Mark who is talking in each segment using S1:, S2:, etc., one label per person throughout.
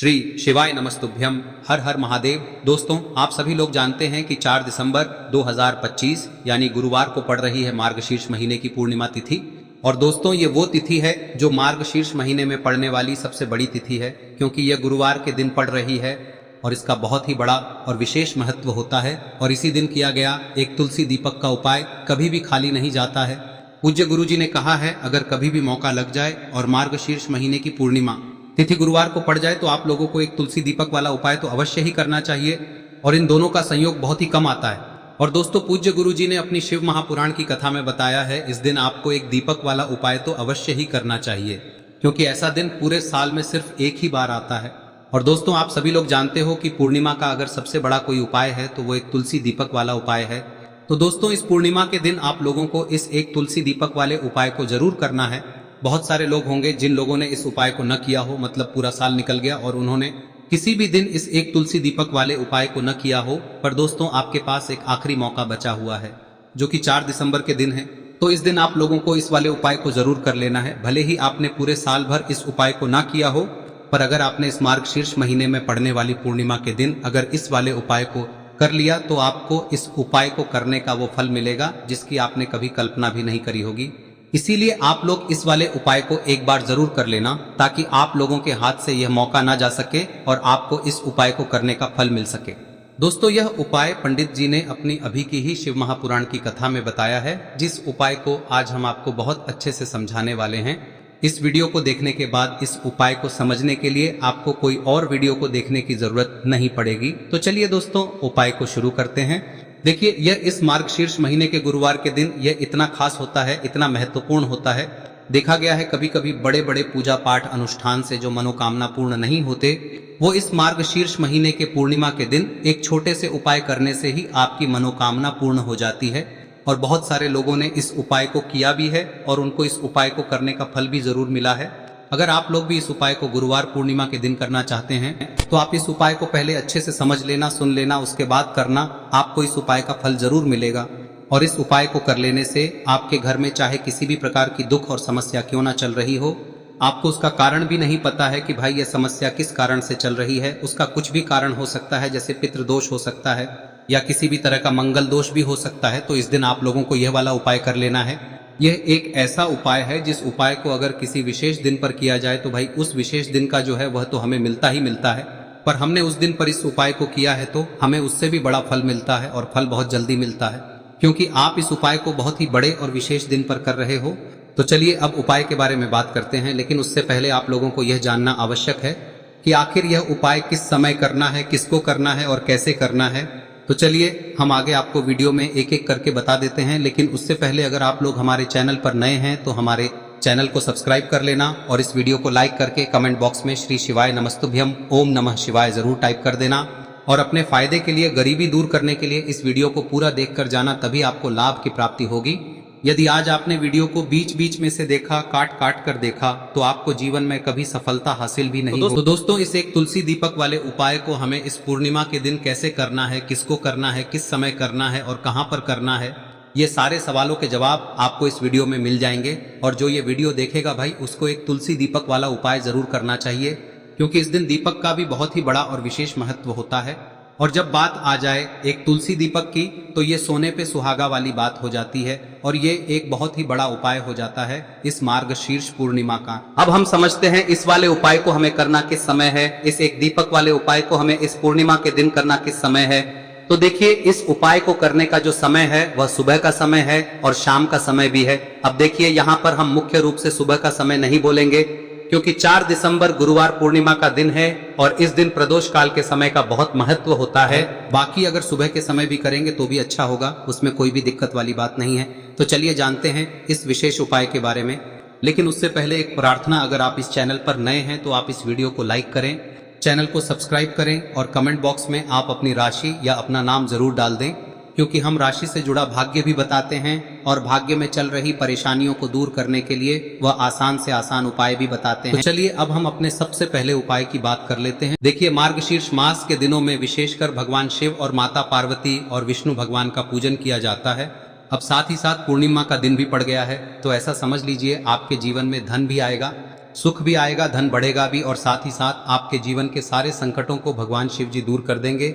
S1: श्री शिवाय नमस्तुभ्यम। हर हर महादेव। दोस्तों, आप सभी लोग जानते हैं कि 4 दिसंबर 2025 यानी गुरुवार को पड़ रही है मार्गशीर्ष महीने की पूर्णिमा तिथि। और दोस्तों, ये वो तिथि है जो मार्गशीर्ष महीने में पड़ने वाली सबसे बड़ी तिथि है, क्योंकि यह गुरुवार के दिन पड़ रही है और इसका बहुत ही बड़ा और विशेष महत्व होता है। और इसी दिन किया गया एक तुलसी दीपक का उपाय कभी भी खाली नहीं जाता है। पूज्य गुरु जी ने कहा है, अगर कभी भी मौका लग जाए और मार्गशीर्ष महीने की पूर्णिमा तिथि गुरुवार को पड़ जाए तो आप लोगों को एक तुलसी दीपक वाला उपाय तो अवश्य ही करना चाहिए। और इन दोनों का संयोग बहुत ही कम आता है। और दोस्तों, पूज्य गुरु जी ने अपनी शिव महापुराण की कथा में बताया है, इस दिन आपको एक दीपक वाला उपाय तो अवश्य ही करना चाहिए, क्योंकि ऐसा दिन पूरे साल में सिर्फ एक ही बार आता है। और दोस्तों, आप सभी लोग जानते हो कि पूर्णिमा का अगर सबसे बड़ा कोई उपाय है तो वो एक तुलसी दीपक वाला उपाय है। तो दोस्तों, इस पूर्णिमा के दिन आप लोगों को इस एक तुलसी दीपक वाले उपाय को जरूर करना है। बहुत सारे लोग होंगे जिन लोगों ने इस उपाय को न किया हो, मतलब पूरा साल निकल गया और उन्होंने किसी भी दिन इस एक तुलसी दीपक वाले उपाय को न किया हो। पर दोस्तों, आपके पास एक आखिरी मौका बचा हुआ है, जो कि 4 दिसंबर के दिन है। तो इस दिन आप लोगों को इस वाले उपाय को जरूर कर लेना है। भले ही आपने पूरे साल भर इस उपाय को ना किया हो, पर अगर आपने इस मार्गशीर्ष महीने में पड़ने वाली पूर्णिमा के दिन अगर इस वाले उपाय को कर लिया तो आपको इस उपाय को करने का वो फल मिलेगा जिसकी आपने कभी कल्पना भी नहीं करी होगी। इसीलिए आप लोग इस वाले उपाय को एक बार जरूर कर लेना, ताकि आप लोगों के हाथ से यह मौका ना जा सके और आपको इस उपाय को करने का फल मिल सके। दोस्तों, यह उपाय पंडित जी ने अपनी अभी की ही शिव महापुराण की कथा में बताया है, जिस उपाय को आज हम आपको बहुत अच्छे से समझाने वाले हैं। इस वीडियो को देखने के बाद इस उपाय को समझने के लिए आपको कोई और वीडियो को देखने की जरूरत नहीं पड़ेगी। तो चलिए दोस्तों, उपाय को शुरू करते हैं। देखिए, यह इस मार्गशीर्ष महीने के गुरुवार के दिन यह इतना खास होता है, इतना महत्वपूर्ण होता है। देखा गया है कभी कभी बड़े बड़े पूजा पाठ अनुष्ठान से जो मनोकामना पूर्ण नहीं होते, वो इस मार्गशीर्ष महीने के पूर्णिमा के दिन एक छोटे से उपाय करने से ही आपकी मनोकामना पूर्ण हो जाती है। और बहुत सारे लोगों ने इस उपाय को किया भी है और उनको इस उपाय को करने का फल भी जरूर मिला है। अगर आप लोग भी इस उपाय को गुरुवार पूर्णिमा के दिन करना चाहते हैं तो आप इस उपाय को पहले अच्छे से समझ लेना, सुन लेना, उसके बाद करना। आपको इस उपाय का फल जरूर मिलेगा। और इस उपाय को कर लेने से आपके घर में चाहे किसी भी प्रकार की दुख और समस्या क्यों ना चल रही हो, आपको उसका कारण भी नहीं पता है कि भाई यह समस्या किस कारण से चल रही है, उसका कुछ भी कारण हो सकता है, जैसे पितृदोष हो सकता है या किसी भी तरह का मंगल दोष भी हो सकता है। तो इस दिन आप लोगों को यह वाला उपाय कर लेना है। यह एक ऐसा उपाय है जिस उपाय को अगर किसी विशेष दिन पर किया जाए तो भाई उस विशेष दिन का जो है वह तो हमें मिलता ही मिलता है। पर हमने उस दिन पर इस उपाय को किया है तो हमें उससे भी बड़ा फल मिलता है, और फल बहुत जल्दी मिलता है, क्योंकि आप इस उपाय को बहुत ही बड़े और विशेष दिन पर कर रहे हो। तो चलिए अब उपाय के बारे में बात करते हैं, लेकिन उससे पहले आप लोगों को यह जानना आवश्यक है कि आखिर यह उपाय किस समय करना है, किसको करना है और कैसे करना है। तो चलिए हम आगे आपको वीडियो में एक एक करके बता देते हैं। लेकिन उससे पहले अगर आप लोग हमारे चैनल पर नए हैं तो हमारे चैनल को सब्सक्राइब कर लेना और इस वीडियो को लाइक करके कमेंट बॉक्स में श्री शिवाय नमस्तुभ्यम ओम नमः शिवाय जरूर टाइप कर देना। और अपने फायदे के लिए, गरीबी दूर करने के लिए इस वीडियो को पूरा देख कर जाना, तभी आपको लाभ की प्राप्ति होगी। यदि आज आपने वीडियो को बीच बीच में से देखा, काट काट कर देखा, तो आपको जीवन में कभी सफलता हासिल भी नहीं होगी। तो दोस्तों, इस एक तुलसी दीपक वाले उपाय को हमें इस पूर्णिमा के दिन कैसे करना है, किसको करना है, किस समय करना है और कहां पर करना है, ये सारे सवालों के जवाब आपको इस वीडियो में मिल जाएंगे। और जो ये वीडियो देखेगा भाई, उसको एक तुलसी दीपक वाला उपाय जरूर करना चाहिए, क्योंकि इस दिन दीपक का भी बहुत ही बड़ा और विशेष महत्व होता है। और जब बात आ जाए एक तुलसी दीपक की, तो ये सोने पे सुहागा वाली बात हो जाती है और ये एक बहुत ही बड़ा उपाय हो जाता है इस मार्गशीर्ष पूर्णिमा का। अब हम समझते हैं इस वाले उपाय को हमें करना किस समय है, इस एक दीपक वाले उपाय को हमें इस पूर्णिमा के दिन करना किस समय है। तो देखिए, इस उपाय को करने का जो समय है वह सुबह का समय है और शाम का समय भी है। अब देखिए, यहाँ पर हम मुख्य रूप से सुबह का समय नहीं बोलेंगे, क्योंकि 4 दिसंबर गुरुवार पूर्णिमा का दिन है और इस दिन प्रदोष काल के समय का बहुत महत्व होता है। बाकी अगर सुबह के समय भी करेंगे तो भी अच्छा होगा, उसमें कोई भी दिक्कत वाली बात नहीं है। तो चलिए जानते हैं इस विशेष उपाय के बारे में। लेकिन उससे पहले एक प्रार्थना, अगर आप इस चैनल पर नए हैं तो आप इस वीडियो को लाइक करें, चैनल को सब्सक्राइब करें और कमेंट बॉक्स में आप अपनी राशि या अपना नाम जरूर डाल दें, क्योंकि हम राशि से जुड़ा भाग्य भी बताते हैं और भाग्य में चल रही परेशानियों को दूर करने के लिए वह आसान से आसान उपाय भी बताते हैं। तो चलिए अब हम अपने सबसे पहले उपाय की बात कर लेते हैं। देखिए, मार्गशीर्ष मास के दिनों में विशेषकर भगवान शिव और माता पार्वती और विष्णु भगवान का पूजन किया जाता है। अब साथ ही साथ पूर्णिमा का दिन भी पड़ गया है, तो ऐसा समझ लीजिए आपके जीवन में धन भी आएगा सुख भी आएगा, धन बढ़ेगा भी, और साथ ही साथ आपके जीवन के सारे संकटों को भगवान शिव जी दूर कर देंगे।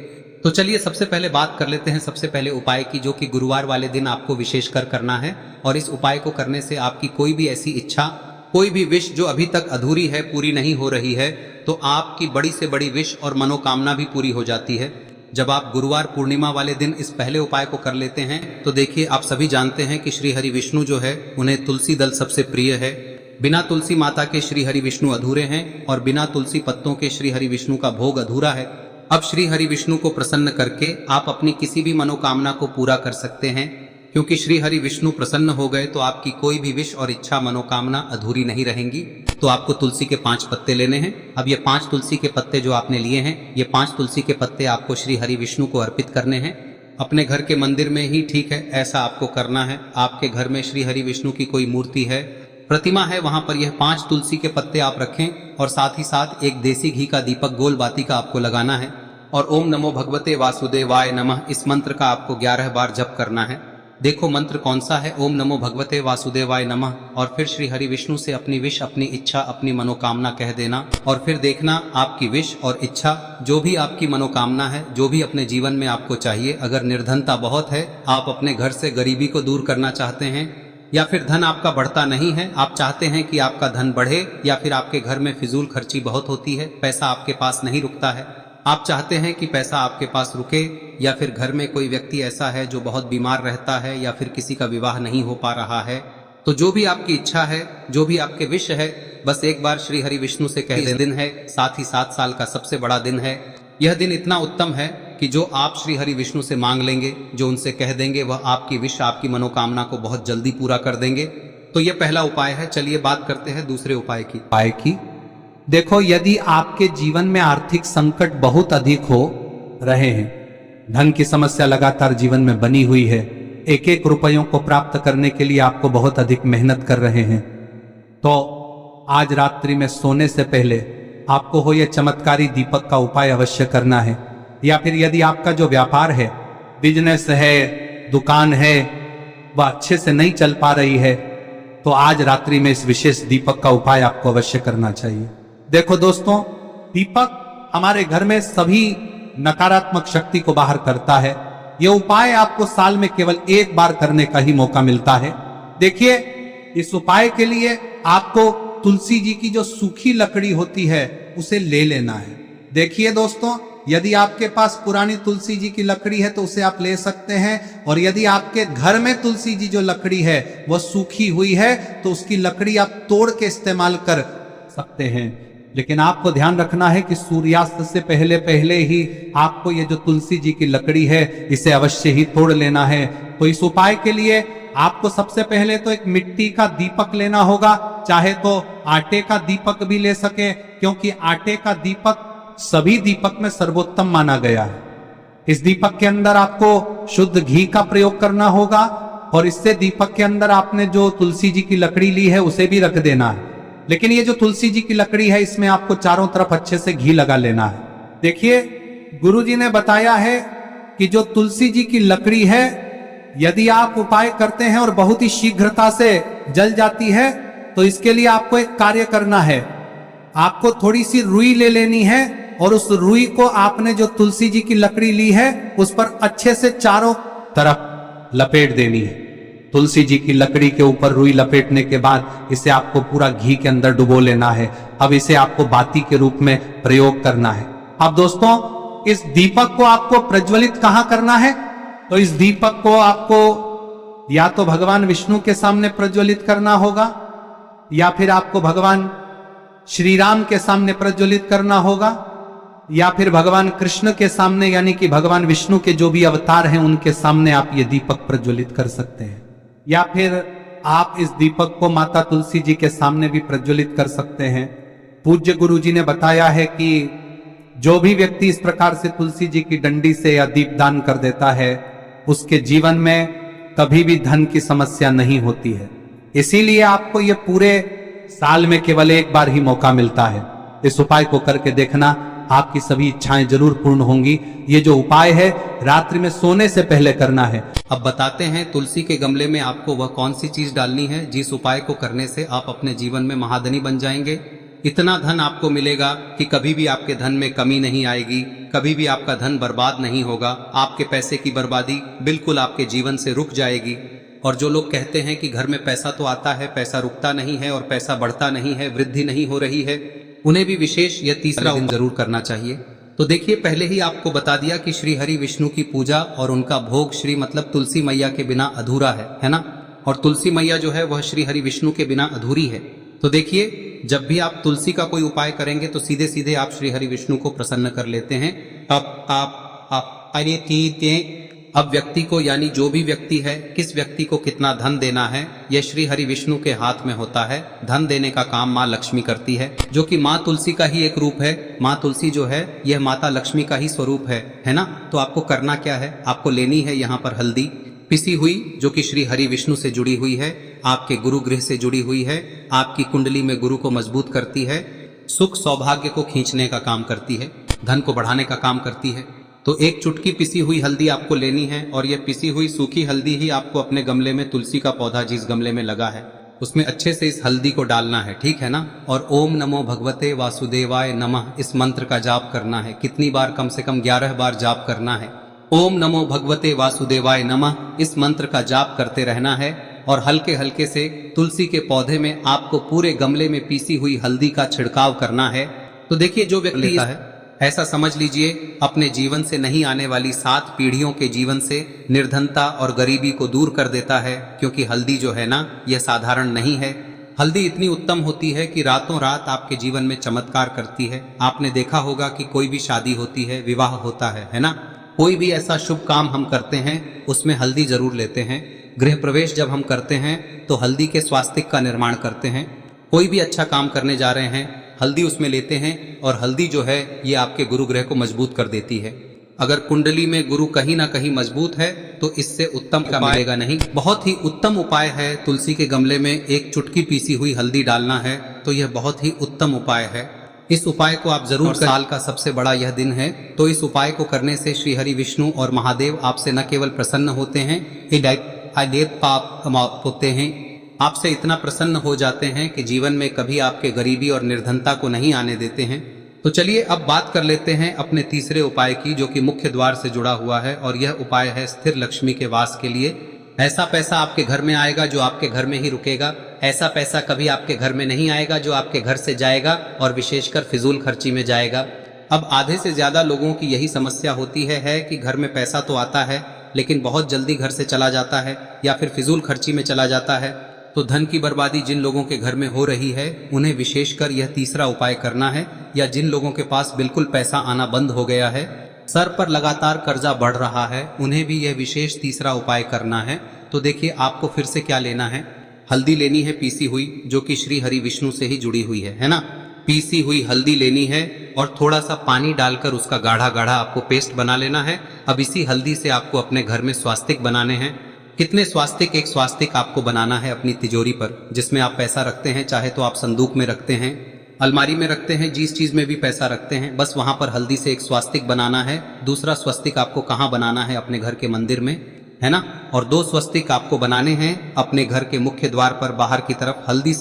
S1: तो चलिए सबसे पहले बात कर लेते हैं सबसे पहले उपाय की, जो कि गुरुवार वाले दिन आपको विशेषकर करना है। और इस उपाय को करने से आपकी कोई भी ऐसी इच्छा, कोई भी विश जो अभी तक अधूरी है, पूरी नहीं हो रही है, तो आपकी बड़ी से बड़ी विश और मनोकामना भी पूरी हो जाती है जब आप गुरुवार पूर्णिमा वाले दिन इस पहले उपाय को कर लेते हैं। तो देखिए, आप सभी जानते हैं कि श्री हरि विष्णु जो है उन्हें तुलसी दल सबसे प्रिय है। बिना तुलसी माता के श्री हरि विष्णु अधूरे हैं और बिना तुलसी पत्तों के श्री हरि विष्णु का भोग अधूरा है। अब श्री हरि विष्णु को प्रसन्न करके आप अपनी किसी भी मनोकामना को पूरा कर सकते हैं, क्योंकि श्री हरि विष्णु प्रसन्न हो गए तो आपकी कोई भी विश और इच्छा मनोकामना अधूरी नहीं रहेंगी। तो आपको तुलसी के 5 पत्ते लेने हैं। अब ये 5 तुलसी के पत्ते जो आपने लिए हैं, ये 5 तुलसी के पत्ते आपको श्री हरि विष्णु को अर्पित करने हैं। अपने घर के मंदिर में ही ठीक है, ऐसा आपको करना है। आपके घर में श्री हरि विष्णु की कोई मूर्ति है, प्रतिमा है, वहां पर यह 5 तुलसी के पत्ते आप रखें और साथ ही साथ एक देसी घी का दीपक गोल बाती का आपको लगाना है और ओम नमो भगवते वासुदेवाय नमः इस मंत्र का आपको 11 बार जप करना है। देखो मंत्र कौन सा है, ओम नमो भगवते वासुदेवाय नमः, और फिर श्री हरि विष्णु से अपनी विश, अपनी इच्छा, अपनी मनोकामना कह देना और फिर देखना आपकी विश और इच्छा, जो भी आपकी मनोकामना है, जो भी अपने जीवन में आपको चाहिए। अगर निर्धनता बहुत है, आप अपने घर से गरीबी को दूर करना चाहते हैं, या फिर धन आपका बढ़ता नहीं है, आप चाहते हैं कि आपका धन बढ़े, या फिर आपके घर में फिजूल खर्ची बहुत होती है, पैसा आपके पास नहीं रुकता है, आप चाहते हैं कि पैसा आपके पास रुके, या फिर घर में कोई व्यक्ति ऐसा है जो बहुत बीमार रहता है, या फिर किसी का विवाह नहीं हो पा रहा है, तो जो भी आपकी इच्छा है, जो भी आपके विश है, बस एक बार श्री हरि विष्णु से कह दें। दिन है, साथ ही 7 साल का सबसे बड़ा दिन है। यह दिन इतना उत्तम है कि जो आप श्री हरि विष्णु से मांग लेंगे, जो उनसे कह देंगे, वह आपकी विश, आपकी मनोकामना को बहुत जल्दी पूरा कर देंगे। तो यह पहला उपाय है। चलिए बात करते हैं दूसरे उपाय की।
S2: देखो, यदि आपके जीवन में आर्थिक संकट बहुत अधिक हो रहे हैं, धन की समस्या लगातार जीवन में बनी हुई है, एक एक रुपयों को प्राप्त करने के लिए आपको बहुत अधिक मेहनत कर रहे हैं, तो आज रात्रि में सोने से पहले आपको हो यह चमत्कारी दीपक का उपाय अवश्य करना है। या फिर यदि आपका जो व्यापार है, बिजनेस है, दुकान है, वह अच्छे से नहीं चल पा रही है, तो आज रात्रि में इस विशेष दीपक का उपाय आपको अवश्य करना चाहिए। देखो दोस्तों, दीपक हमारे घर में सभी नकारात्मक शक्ति को बाहर करता है। यह उपाय आपको साल में केवल 1 बार करने का ही मौका मिलता है। देखिए, इस उपाय के लिए आपको तुलसी जी की जो सूखी लकड़ी होती है उसे ले लेना है। देखिए दोस्तों, यदि आपके पास पुरानी तुलसी जी की लकड़ी है तो उसे आप ले सकते हैं, और यदि आपके घर में तुलसी जी जो लकड़ी है वह सूखी हुई है तो उसकी लकड़ी आप तोड़ के इस्तेमाल कर सकते हैं। लेकिन आपको ध्यान रखना है कि सूर्यास्त से पहले पहले ही आपको ये जो तुलसी जी की लकड़ी है इसे अवश्य ही तोड़ लेना है। तो इस उपाय के लिए आपको सबसे पहले तो एक मिट्टी का दीपक लेना होगा, चाहे तो आटे का दीपक भी ले सके, क्योंकि आटे का दीपक सभी दीपक में सर्वोत्तम माना गया है। इस दीपक के अंदर आपको शुद्ध घी का प्रयोग करना होगा, और इससे दीपक के अंदर आपने जो तुलसी जी की लकड़ी ली है उसे भी रख देना है। लेकिन ये जो तुलसी जी की लकड़ी है, इसमें आपको चारों तरफ अच्छे से घी लगा लेना है। देखिए, गुरुजी ने बताया है कि जो तुलसी जी की लकड़ी है, यदि आप उपाय करते हैं और बहुत ही शीघ्रता से जल जाती है, तो इसके लिए आपको एक कार्य करना है। आपको थोड़ी सी रुई ले लेनी है और उस रुई को आपने जो तुलसी जी की लकड़ी ली है उस पर अच्छे से चारों तरफ लपेट देनी है। तुलसी जी की लकड़ी के ऊपर रुई लपेटने के बाद इसे आपको पूरा घी के अंदर डुबो लेना है। अब इसे आपको बाती के रूप में प्रयोग करना है। अब दोस्तों, इस दीपक को आपको प्रज्वलित कहां करना है? तो इस दीपक को आपको या तो भगवान विष्णु के सामने प्रज्वलित करना होगा, या फिर आपको भगवान श्री राम के सामने प्रज्वलित करना होगा, या फिर भगवान कृष्ण के सामने, यानी कि भगवान विष्णु के जो भी अवतार हैं उनके सामने आप ये दीपक प्रज्वलित कर सकते हैं। या फिर आप इस दीपक को माता तुलसी जी के सामने भी प्रज्वलित कर सकते हैं। पूज्य गुरु जी ने बताया है कि जो भी व्यक्ति इस प्रकार से तुलसी जी की डंडी से या दीपदान कर देता है, उसके जीवन में कभी भी धन की समस्या नहीं होती है। इसीलिए आपको ये पूरे साल में केवल 1 बार ही मौका मिलता है। इस उपाय को करके देखना, आपकी सभी इच्छाएं जरूर पूर्ण होंगी। ये जो उपाय है रात्रि में सोने से पहले करना है।
S1: अब बताते हैं तुलसी के गमले में आपको वह कौन सी चीज डालनी है जिस उपाय को करने से आप अपने जीवन में महाधनी बन जाएंगे। इतना धन आपको मिलेगा कि कभी भी आपके धन में कमी नहीं आएगी, कभी भी आपका धन बर्बाद नहीं होगा। आपके पैसे की बर्बादी बिल्कुल आपके जीवन से रुक जाएगी। और जो लोग कहते हैं कि घर में पैसा तो आता है, पैसा रुकता नहीं है और पैसा बढ़ता नहीं है, वृद्धि नहीं हो रही है, उन्हें भी विशेष यह तीसरा दिन जरूर करना चाहिए। तो देखिए, पहले ही आपको बता दिया कि श्री हरि विष्णु की पूजा और उनका भोग श्री मतलब तुलसी मैया के बिना अधूरा है ना। और तुलसी मैया जो है वह श्री हरि विष्णु के बिना अधूरी है। तो देखिए, जब भी आप तुलसी का कोई उपाय करेंगे तो सीधे सीधे आप श्री हरि विष्णु को प्रसन्न कर लेते हैं। अब व्यक्ति को, यानी जो भी व्यक्ति है, किस व्यक्ति को कितना धन देना है, यह श्री हरि विष्णु के हाथ में होता है। धन देने का काम माँ लक्ष्मी करती है, जो कि माँ तुलसी का ही एक रूप है। माँ तुलसी जो है यह माता लक्ष्मी का ही स्वरूप है ना। तो आपको करना क्या है, आपको लेनी है यहाँ पर हल्दी पिसी हुई, जो कि श्री हरि विष्णु से जुड़ी हुई है, आपके गुरु गृह से जुड़ी हुई है, आपकी कुंडली में गुरु को मजबूत करती है, सुख सौभाग्य को खींचने का काम करती है, धन को बढ़ाने का काम करती है। तो एक चुटकी पिसी हुई हल्दी आपको लेनी है और यह पिसी हुई सूखी हल्दी ही आपको अपने गमले में, तुलसी का पौधा जिस गमले में लगा है उसमें अच्छे से इस हल्दी को डालना है, ठीक है ना। और ओम नमो भगवते वासुदेवाय नमः इस मंत्र का जाप करना है। कितनी बार? कम से कम 11 बार जाप करना है। ओम नमो भगवते वासुदेवाय नमः इस मंत्र का जाप करते रहना है और हल्के हल्के से तुलसी के पौधे में आपको पूरे गमले में पीसी हुई हल्दी का छिड़काव करना है। तो देखिए, जो व्यक्ति लेता है, ऐसा समझ लीजिए अपने जीवन से नहीं आने वाली 7 पीढ़ियों के जीवन से निर्धनता और गरीबी को दूर कर देता है। क्योंकि हल्दी जो है ना, यह साधारण नहीं है। हल्दी इतनी उत्तम होती है कि रातों रात आपके जीवन में चमत्कार करती है। आपने देखा होगा कि कोई भी शादी होती है, विवाह होता है ना, कोई भी ऐसा शुभ काम हम करते हैं उसमें हल्दी जरूर लेते हैं। गृह प्रवेश जब हम करते हैं तो हल्दी के स्वास्तिक का निर्माण करते हैं। कोई भी अच्छा काम करने जा रहे हैं, हल्दी उसमें लेते हैं और हल्दी जो है ये आपके गुरु ग्रह को मजबूत कर देती है। अगर कुंडली में गुरु कहीं ना कहीं मजबूत है तो इससे उत्तम का मिलेगा नहीं। बहुत ही उत्तम उपाय है, तुलसी के गमले में एक चुटकी पीसी हुई हल्दी डालना है, तो यह बहुत ही उत्तम उपाय है। इस उपाय को आप जरूर, साल का सबसे बड़ा यह दिन है, तो इस उपाय को करने से श्री हरि विष्णु और महादेव आपसे न केवल प्रसन्न होते हैं, पाप होते हैं, आपसे इतना प्रसन्न हो जाते हैं कि जीवन में कभी आपके गरीबी और निर्धनता को नहीं आने देते हैं। तो चलिए अब बात कर लेते हैं अपने तीसरे उपाय की, जो कि मुख्य द्वार से जुड़ा हुआ है। और यह उपाय है स्थिर लक्ष्मी के वास के लिए। ऐसा पैसा आपके घर में आएगा जो आपके घर में ही रुकेगा। ऐसा पैसा कभी आपके घर में नहीं आएगा जो आपके घर से जाएगा और विशेषकर फिजूल खर्ची में जाएगा। अब आधे से ज्यादा लोगों की यही समस्या होती है कि घर में पैसा तो आता है लेकिन बहुत जल्दी घर से चला जाता है या फिर फिजूल खर्ची में चला जाता है। तो धन की बर्बादी जिन लोगों के घर में हो रही है उन्हें विशेषकर यह तीसरा उपाय करना है। या जिन लोगों के पास बिल्कुल पैसा आना बंद हो गया है, सर पर लगातार कर्जा बढ़ रहा है, उन्हें भी यह विशेष तीसरा उपाय करना है। तो देखिए, आपको फिर से क्या लेना है, हल्दी लेनी है पीसी हुई, जो कि श्री हरि विष्णु से ही जुड़ी हुई है ना। पीसी हुई हल्दी लेनी है और थोड़ा सा पानी डालकर उसका गाढ़ा गाढ़ा आपको पेस्ट बना लेना है। अब इसी हल्दी से आपको अपने घर में स्वास्तिक बनाने हैं। कितने स्वास्तिक? एक स्वास्तिक आपको बनाना है अपनी तिजोरी पर, जिसमें आप पैसा रखते हैं। चाहे तो आप संदूक में रखते हैं, अलमारी में रखते हैं, जिस चीज में भी पैसा रखते हैं, बस वहां पर हल्दी से एक स्वास्तिक बनाना है। दूसरा स्वस्तिक आपको कहाँ बनाना है? अपने घर के मंदिर में, है ना। और 2 स्वस्तिक आपको बनाने हैं अपने घर के मुख्य द्वार पर बाहर की तरफ। हल्दी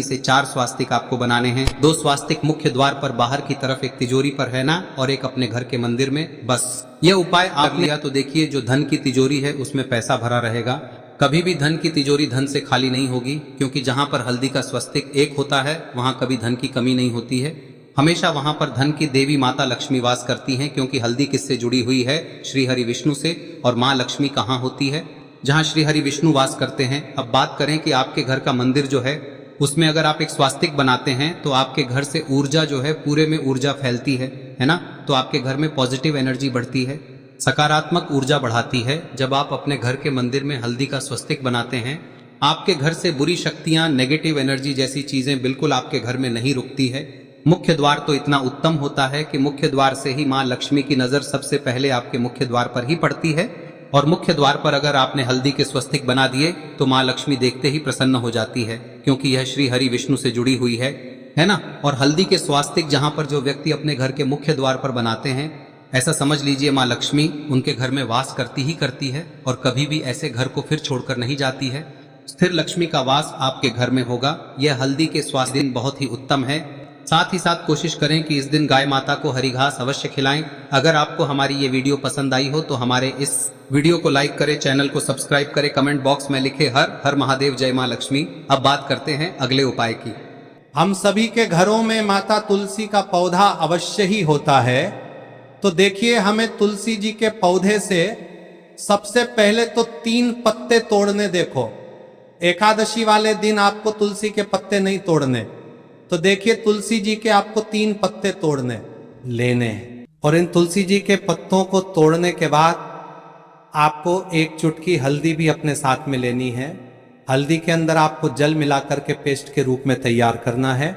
S1: से 4 स्वास्तिक आपको बनाने हैं। 2 स्वास्तिक मुख्य द्वार पर बाहर की तरफ, एक तिजोरी पर, है ना, और एक अपने घर के मंदिर में। बस यह उपाय आप लिया तो देखिए, जो धन की तिजोरी है उसमें पैसा भरा रहेगा। कभी भी धन की तिजोरी धन से खाली नहीं होगी, क्योंकि जहां पर हल्दी का स्वस्तिक एक होता है वहां कभी धन की कमी नहीं होती है। हमेशा वहां पर धन की देवी माता लक्ष्मी वास करती हैं, क्योंकि हल्दी किससे जुड़ी हुई है? श्री हरि विष्णु से। और माँ लक्ष्मी कहाँ होती है? जहाँ श्री हरि विष्णु वास करते हैं। अब बात करें कि आपके घर का मंदिर जो है उसमें अगर आप एक स्वास्तिक बनाते हैं तो आपके घर से ऊर्जा जो है, पूरे में ऊर्जा फैलती है ना। तो आपके घर में पॉजिटिव एनर्जी बढ़ती है, सकारात्मक ऊर्जा बढ़ाती है। जब आप अपने घर के मंदिर में हल्दी का स्वस्तिक बनाते हैं, आपके घर से बुरी शक्तियां, नेगेटिव एनर्जी जैसी चीजें बिल्कुल आपके घर में नहीं रुकती है। मुख्य द्वार तो इतना उत्तम होता है कि मुख्य द्वार से ही माँ लक्ष्मी की नजर सबसे पहले आपके मुख्य द्वार पर ही पड़ती है। और मुख्य द्वार पर अगर आपने हल्दी के स्वस्तिक बना दिए तो माँ लक्ष्मी देखते ही प्रसन्न हो जाती है, क्योंकि यह श्री हरि विष्णु से जुड़ी हुई है। है ना। और हल्दी के स्वास्तिक जहां पर जो व्यक्ति अपने घर के मुख्य द्वार पर बनाते हैं, ऐसा समझ लीजिए माँ लक्ष्मी उनके घर में वास करती ही करती है और कभी भी ऐसे घर को फिर छोड़कर नहीं जाती है। स्थिर लक्ष्मी का वास आपके घर में होगा। यह हल्दी के स्वास्थ्य दिन बहुत ही उत्तम है। साथ ही साथ कोशिश करें कि इस दिन गाय माता को हरी घास अवश्य खिलाएं। अगर आपको हमारी ये वीडियो पसंद आई हो तो हमारे इस वीडियो को लाइक करें, चैनल को सब्सक्राइब करें, कमेंट बॉक्स में लिखे हर हर महादेव, जय माँ लक्ष्मी। अब बात करते हैं अगले उपाय की।
S2: हम सभी के घरों में माता तुलसी का पौधा अवश्य ही होता है। तो देखिए, हमें तुलसी जी के पौधे से सबसे पहले तो 3 पत्ते तोड़ने। देखो, एकादशी वाले दिन आपको तुलसी के पत्ते नहीं तोड़ने। तो देखिए, तुलसी जी के आपको 3 पत्ते तोड़ने लेने हैं। और इन तुलसी जी के पत्तों को तोड़ने के बाद आपको 1 चुटकी हल्दी भी अपने साथ में लेनी है। हल्दी के अंदर आपको जल मिलाकर के पेस्ट के रूप में तैयार करना है।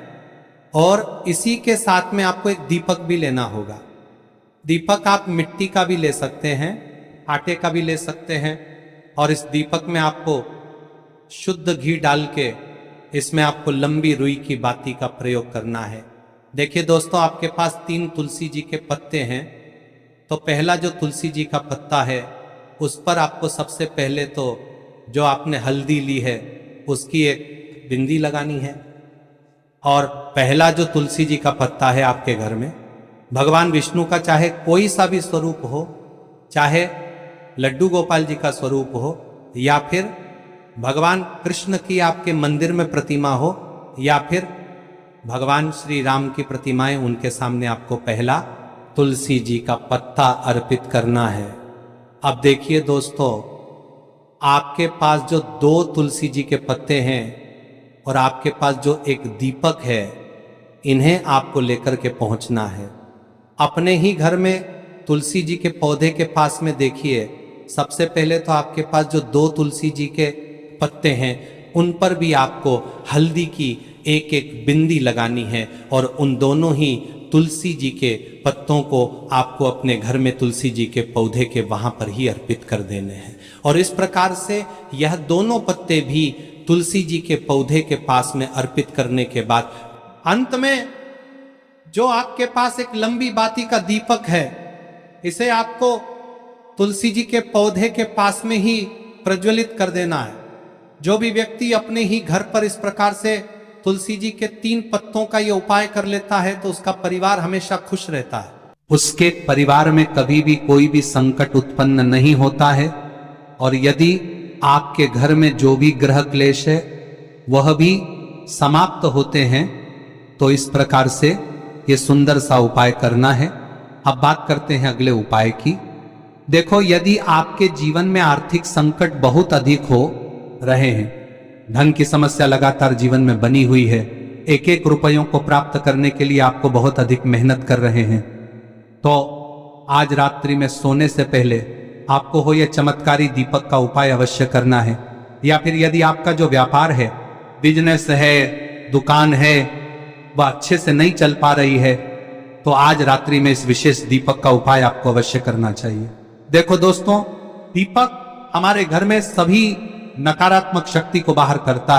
S2: और इसी के साथ में आपको एक दीपक भी लेना होगा। दीपक आप मिट्टी का भी ले सकते हैं, आटे का भी ले सकते हैं। और इस दीपक में आपको शुद्ध घी डाल के इसमें आपको लंबी रुई की बाती का प्रयोग करना है। देखिए दोस्तों, आपके पास 3 तुलसी जी के पत्ते हैं। तो पहला जो तुलसी जी का पत्ता है उस पर आपको सबसे पहले तो जो आपने हल्दी ली है उसकी एक बिंदी लगानी है। और पहला जो तुलसी जी का पत्ता है आपके घर में, भगवान विष्णु का चाहे कोई सा भी स्वरूप हो, चाहे लड्डू गोपाल जी का स्वरूप हो, या फिर भगवान कृष्ण की आपके मंदिर में प्रतिमा हो, या फिर भगवान श्री राम की प्रतिमाएं, उनके सामने आपको पहला तुलसी जी का पत्ता अर्पित करना है। अब देखिए दोस्तों, आपके पास जो 2 तुलसी जी के पत्ते हैं और आपके पास जो एक दीपक है, इन्हें आपको लेकर के पहुंचना है। अपने ही घर में तुलसी जी के पौधे के पास में देखिए, सबसे पहले तो आपके पास जो 2 तुलसी जी के पत्ते हैं उन पर भी आपको हल्दी की एक एक बिंदी लगानी है। और उन दोनों ही तुलसी जी के पत्तों को आपको अपने घर में तुलसी जी के पौधे के वहां पर ही अर्पित कर देने हैं। और इस प्रकार से यह दोनों पत्ते भी तुलसी जी के पौधे के पास में अर्पित करने के बाद अंत में जो आपके पास एक लंबी बाती का दीपक है, इसे आपको तुलसी जी के पौधे के पास में ही प्रज्वलित कर देना है। जो भी व्यक्ति अपने ही घर पर इस प्रकार से तुलसी जी के 3 पत्तों का ये उपाय कर लेता है तो उसका परिवार हमेशा खुश रहता है। उसके परिवार में कभी भी कोई भी संकट उत्पन्न नहीं होता है। और यदि आपके घर में जो भी ग्रह क्लेश है वह भी समाप्त होते हैं। तो इस प्रकार से ये सुंदर सा उपाय करना है। अब बात करते हैं अगले उपाय की। देखो, यदि आपके जीवन में आर्थिक संकट बहुत अधिक हो रहे हैं, धन की समस्या लगातार जीवन में बनी हुई है, एक एक रुपयों को प्राप्त करने के लिए आपको बहुत अधिक मेहनत कर रहे हैं, तो आज रात्रि में सोने से पहले आपको हो यह चमत्कारी दीपक का उपाय अवश्य करना है। या फिर यदि आपका जो व्यापार है, बिजनेस है, दुकान है, वह अच्छे से नहीं चल पा रही है, तो आज रात्रि में इस विशेष दीपक का उपाय आपको अवश्य करना चाहिए। देखो दोस्तों, दीपक हमारे घर में सभी नकारात्मक शक्ति को बाहर करता है।